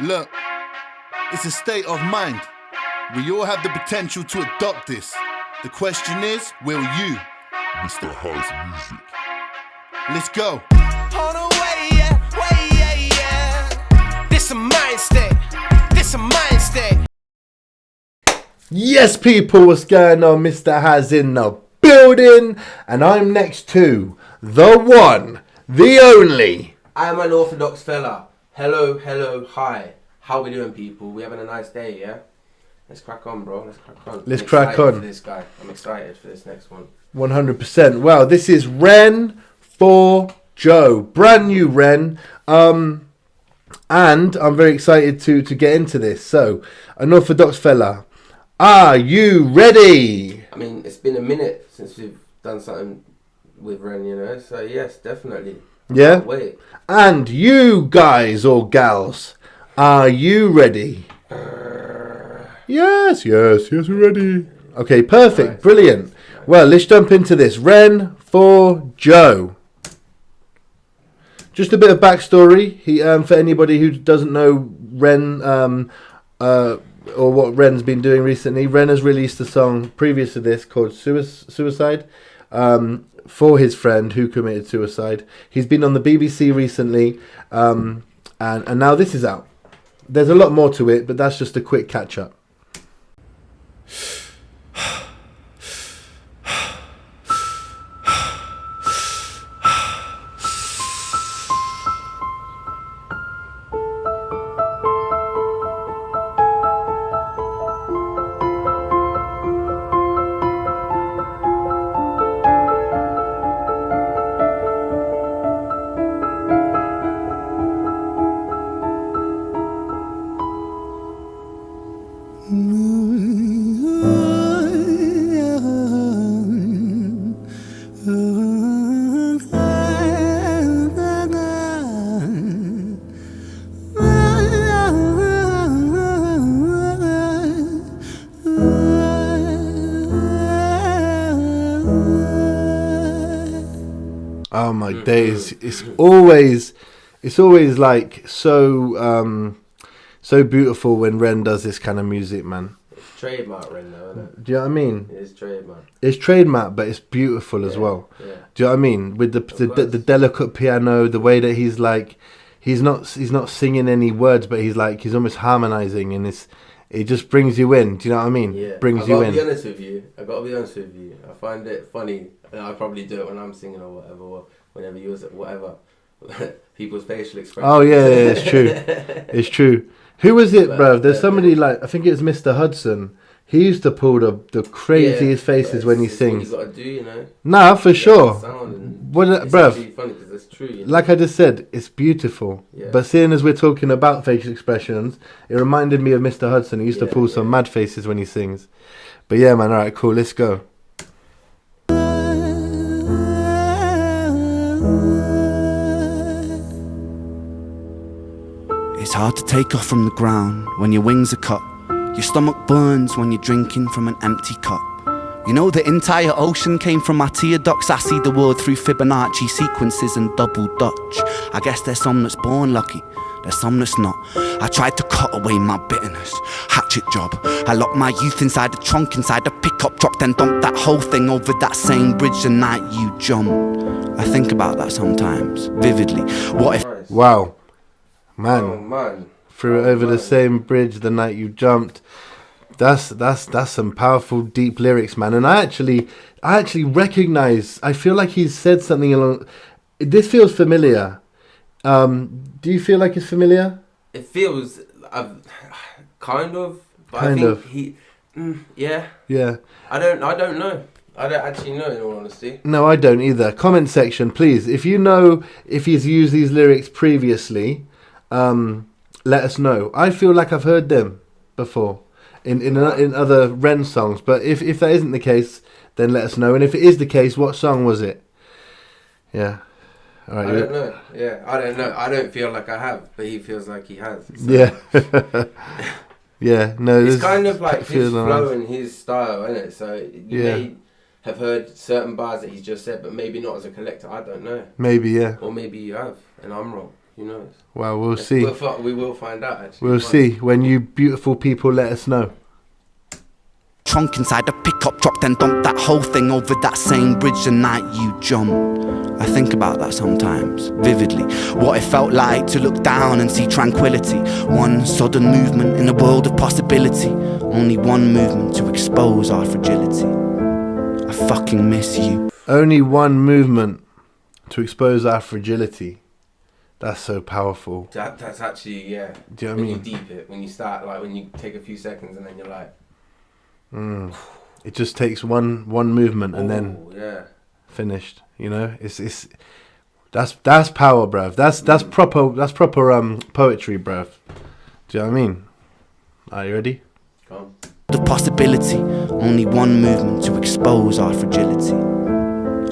Look, it's a state of mind. We all have the potential to adopt this. The question is, will you? Mr. House Music. Let's go. On the way, yeah. This a mind state. This a mind state. Yes, people, what's going on? Mr. Has in the building, and I'm next to the one, the only. I'm an orthodox fella. Hello, hi. How we doing, people? We having a nice day, yeah? Let's crack on, bro. Let's crack on. Let's I'm crack excited on. For this guy. I'm excited for this next one. 100%. Well, this is Ren for Joe. Brand new Ren. And I'm very excited to get into this. So, an orthodox fella. Are you ready? I mean, it's been a minute since we've done something with Ren, you know? So, yes, definitely. Yeah? Can't wait. And you guys or gals, are you ready? Yes, we're ready. Okay, perfect, Nice, brilliant. nice. Well, let's jump into this. Ren for Joe. Just a bit of backstory. He, for anybody who doesn't know Ren, or what Ren's been doing recently, Ren has released a song previous to this called Suicide, for his friend who committed suicide. He's been on the BBC recently, and now this is out. There's a lot more to it, but that's just a quick catch up. Oh my days! It's always like so beautiful when Ren does this kind of music, man. It's trademark, Ren, though, isn't it? Do you know what I mean? It is trademark. It's trademark, but it's beautiful as well. Yeah. Do you know what I mean? With the delicate piano, the way that he's like, he's not singing any words, but he's almost harmonizing, and it just brings you in. Do you know what I mean? Yeah. Brings you in. I gotta be honest with you. I find it funny, and I probably do it when I'm singing or whatever, or whenever you was whatever. People's facial expressions. Oh yeah, it's true. It's true. Who was it, bro? There's somebody I think it was Mr. Hudson. He used to pull the craziest faces when he sings. What you gotta do, you know. Nah, for sure. It's Bruv, actually funny because it's true. You know? like I just said, it's beautiful. Yeah. But seeing as we're talking about facial expressions, it reminded me of Mr. Hudson. He used to pull some mad faces when he sings. But yeah, man. All right, cool. Let's go. It's hard to take off from the ground when your wings are cut. Your stomach burns when you're drinking from an empty cup. You know the entire ocean came from my tear ducts. I see the world through Fibonacci sequences and double Dutch. I guess there's some that's born lucky, there's some that's not. I tried to cut away my bitterness, hatchet job. I locked my youth inside the trunk, inside the pickup truck, then dumped that whole thing over that same bridge the night you jumped. I think about that sometimes, vividly. What if... Nice. Wow, man. Oh man. Threw it over the same bridge the night you jumped. That's some powerful, deep lyrics, man. And I actually recognize. I feel like he's said something along. This feels familiar. Do you feel like it's familiar? It feels kind of. But Kind I of. think yeah. Yeah. I don't know. I don't actually know, in all honesty. No, I don't either. Comment section, please. If you know if he's used these lyrics previously, let us know. I feel like I've heard them before in other Ren songs. But if that isn't the case, then let us know. And if it is the case, what song was it? Yeah. All right. I don't know. Yeah, I don't know. I don't feel like I have, but he feels like he has. So. Yeah. Yeah. No. It's kind of like his feels flow nice. and his style, isn't it? So you may have heard certain bars that he's just said, but maybe not as a collector. I don't know. Maybe, yeah. Or maybe you have, and I'm wrong. Who knows? Well, we'll see. We will find out. Actually, We'll see when you beautiful people let us know. Trunk inside a pickup truck, then dump that whole thing over that same bridge the night you jumped. I think about that sometimes, vividly. What it felt like to look down and see tranquility. One sudden movement in a world of possibility. Only one movement to expose our fragility. I fucking miss you. Only one movement to expose our fragility. That's so powerful. That's actually, yeah. Do you know what I when mean? you deep it, when you start, like when you take a few seconds and then you're like, It just takes one movement and then yeah. finished. You know, that's power, bruv. That's proper poetry, bruv. Do you know what I mean? Are you ready? Come on. The possibility, only one movement to expose our fragility.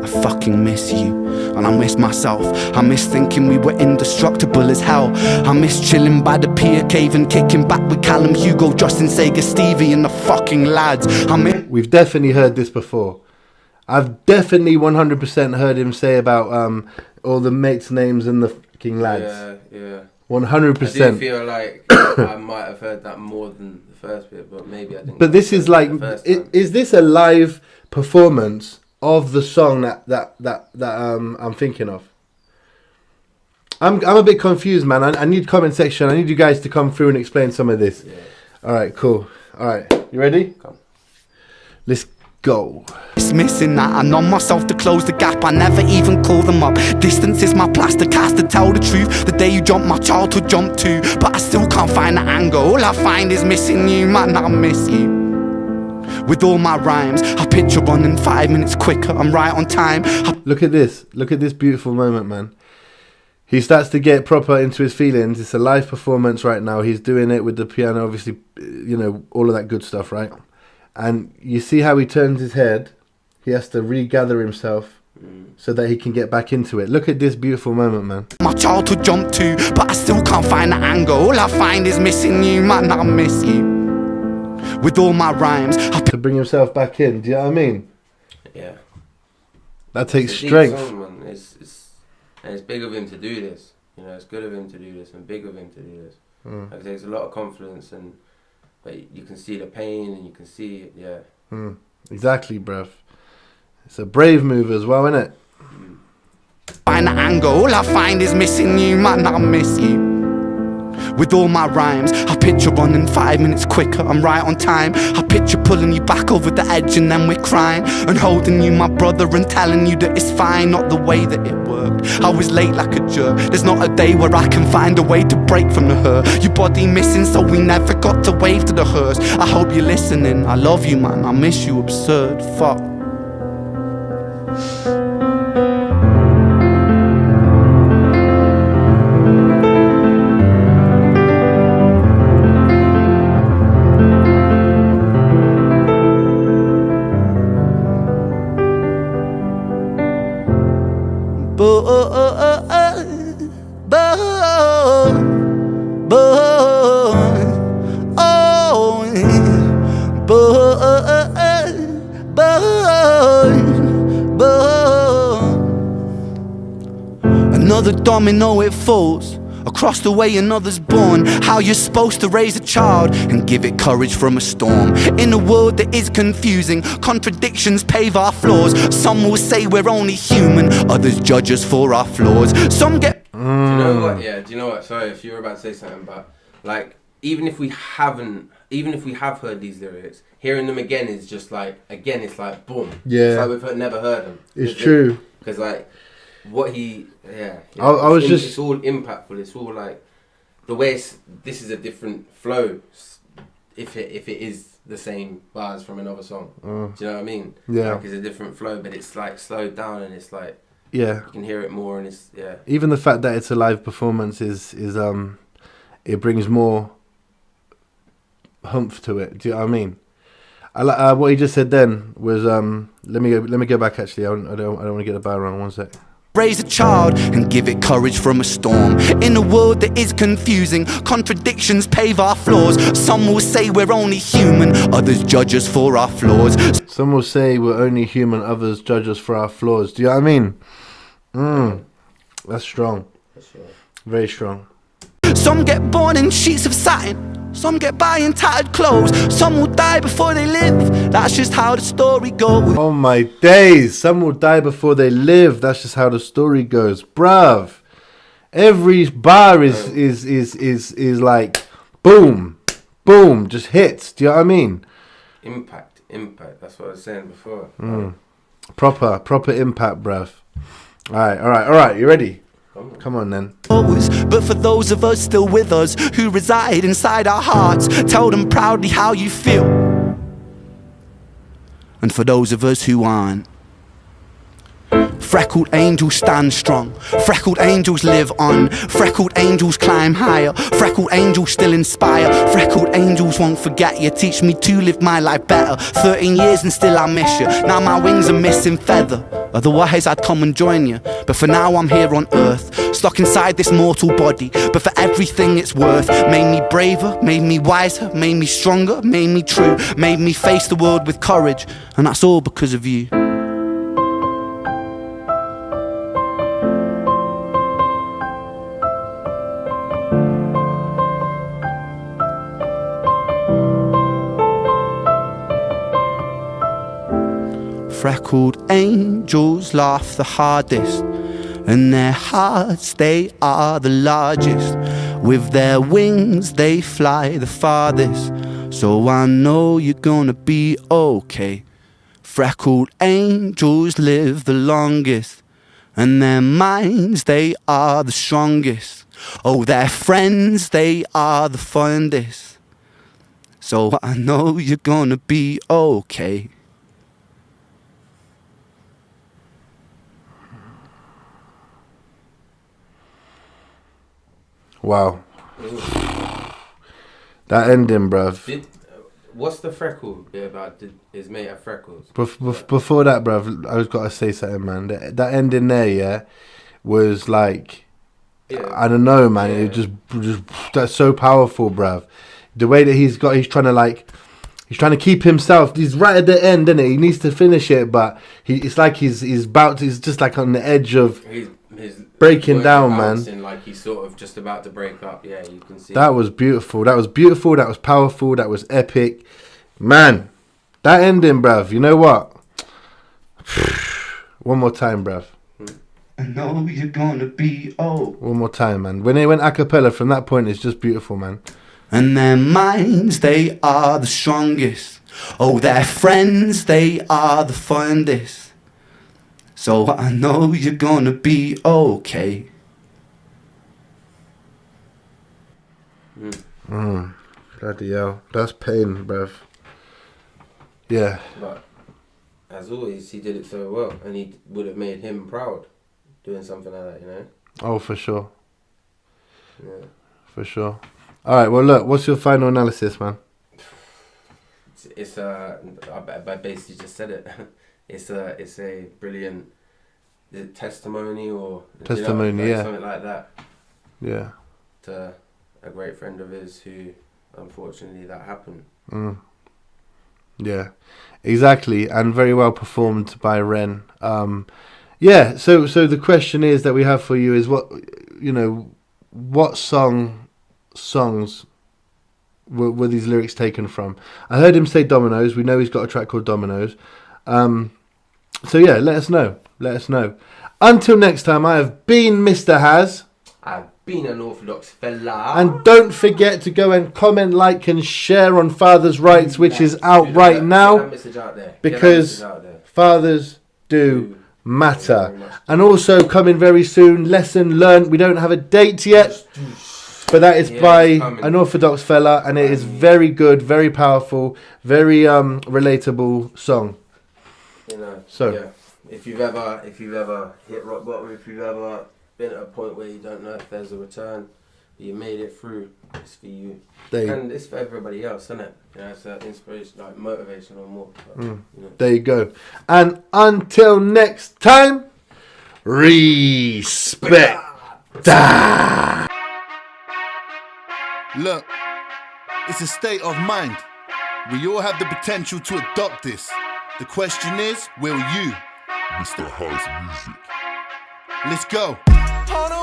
I fucking miss you, and I miss myself. I miss thinking we were indestructible as hell. I miss chilling by the pier cave and kicking back with Callum, Hugo, Justin, Sega, Stevie and the fucking lads. I miss... We've definitely heard this before. I've definitely 100% heard him say about all the mates' names and the fucking lads. Yeah. 100%. I do feel like I might have heard that more than the first bit, but maybe I didn't. But this is like, is this a live performance of the song that I'm thinking of? I'm a bit confused, man. I need comment section. I need you guys to come through and explain some of this. Yeah. All right, cool. All right, you ready? Come. Let's go. It's missing that I numb myself to close the gap. I never even call them up. Distance is my plaster cast to tell the truth. The day you jumped, my childhood jumped too. But I still can't find the angle. All I find is missing you, man. I miss you. With all my rhymes, I picture running 5 minutes quicker. I'm right on time. Look at this. Look at this beautiful moment, man. He starts to get proper into his feelings. It's a live performance right now. He's doing it with the piano, obviously, you know, all of that good stuff, right? And you see how he turns his head. He has to regather himself so that he can get back into it. Look at this beautiful moment, man. My childhood jumped too, but I still can't find the angle. All I find is missing you, man. I miss you. With all my rhymes, To bring himself back in. Do you know what I mean? Yeah. That takes It's a deep strength. song, man. And it's big of him to do this. You know, it's good of him to do this and big of him to do this. Like, it takes a lot of confidence, but you can see the pain and you can see it, yeah. Exactly, bruv. It's a brave move as well, isn't it? find the angle. All I find is missing you, man. I miss you. With all my rhymes, I picture running 5 minutes quicker. I'm right on time. I picture pulling you back over the edge and then we're crying and holding you, my brother, and telling you that it's fine. Not the way that it worked. I was late like a jerk. There's not a day where I can find a way to break from the hurt. Your body missing, so we never got to wave to the hearse. I hope you're listening. I love you, man. I miss you. Absurd. Fuck. Another domino, it falls. Across the way another's born. How you're supposed to raise a child and give it courage from a storm. In a world that is confusing, contradictions pave our flaws. Some will say we're only human, others judge us for our flaws. Some get... Do you know what? Yeah, do you know what? Sorry if you were about to say something, but like, even if we have heard these lyrics, hearing them again is just like, again, it's like boom. Yeah. It's like we've never heard them. It's true. Because like, what he, yeah. I was just... It's all impactful. It's all like, the way this is a different flow. If it is the same bars from another song, do you know what I mean? Yeah. Like, it's a different flow, but it's like slowed down and it's like, yeah, you can hear it more, and it's, yeah. Even the fact that it's a live performance is it brings more humph to it. Do you know what I mean? What he just said then was let me go back actually. I don't want to get the bar wrong. 1 sec. Raise a child and give it courage from a storm. In a world that is confusing, contradictions pave our flaws. Some will say we're only human, others judge us for our flaws. Some will say we're only human, others judge us for our flaws. Do you know what I mean? That's strong. For sure. Very strong. Some get born in sheets of satin, some get by in tattered clothes, some will die before they live. That's just how the story goes. Oh my days! Some will die before they live. That's just how the story goes, bruv. Every bar is like boom, boom, just hits. Do you know what I mean? Impact. That's what I was saying before. Proper impact, bruv. All right. You ready? Come on then. But for those of us still with us, who reside inside our hearts, tell them proudly how you feel. And for those of us who aren't, freckled angels stand strong, freckled angels live on, freckled angels climb higher, freckled angels still inspire, freckled angels won't forget you, teach me to live my life better. 13 years and still I miss you, now my wings are missing feather. Otherwise I'd come and join you, but for now I'm here on earth, stuck inside this mortal body, but for everything it's worth. Made me braver, made me wiser, made me stronger, made me true, made me face the world with courage, and that's all because of you. Freckled angels laugh the hardest, and their hearts, they are the largest. With their wings, they fly the farthest. So I know you're gonna be okay. Freckled angels live the longest, and their minds, they are the strongest. Oh, their friends, they are the fondest. So I know you're gonna be okay. Wow. That ending, bruv. What's the freckle bit about? His mate have freckles? Before that, bruv, I was got to say something, man. That ending there, yeah, was like, I don't know, man. It just that's so powerful, bruv. The way that he's trying to keep himself. He's right at the end, isn't it? He needs to finish it, but it's like he's just like on the edge of His breaking down, man. Like he's sort of just about to break up. Yeah, you can see. That was beautiful. That was powerful. That was epic. Man, that ending, bruv. You know what? One more time, bruv. I know you're gonna be One more time, man. When they went a cappella from that point, it's just beautiful, man. And their minds, they are the strongest. Oh, their friends, they are the fondest. So I know you're gonna be okay. Bloody hell. That's pain, bruv. Yeah. But as always, he did it so well, and he would have made him proud doing something like that, you know? Oh, for sure. Yeah. For sure. All right, well, look, what's your final analysis, man? I basically just said it. It's a brilliant testimony or yeah, something like that. Yeah. To a great friend of his who, unfortunately, that happened. Yeah, exactly, and very well performed by Ren. Yeah. So the question is that we have for you is what songs were these lyrics taken from? I heard him say Dominoes. We know he's got a track called Dominoes. So yeah, let us know. Until next time, I have been Mr. Haz. I've been an orthodox fella. And don't forget to go and comment, like, and share on Father's Rights, which is out right now. Get that message out there. Because fathers do matter. And also coming very soon, Lesson Learned. We don't have a date yet, but that is by an orthodox fella, and it is very good, very powerful, very relatable song. If you've ever hit rock bottom, if you've ever been at a point where you don't know if there's a return, but you made it through, it's for you. And it's for everybody else, isn't it? It's an inspiration, like motivational more. There you go. And until next time, respect. Look, it's a state of mind. We all have the potential to adopt this. The question is, will you? Mr. Haz Music. Let's go. Hold on.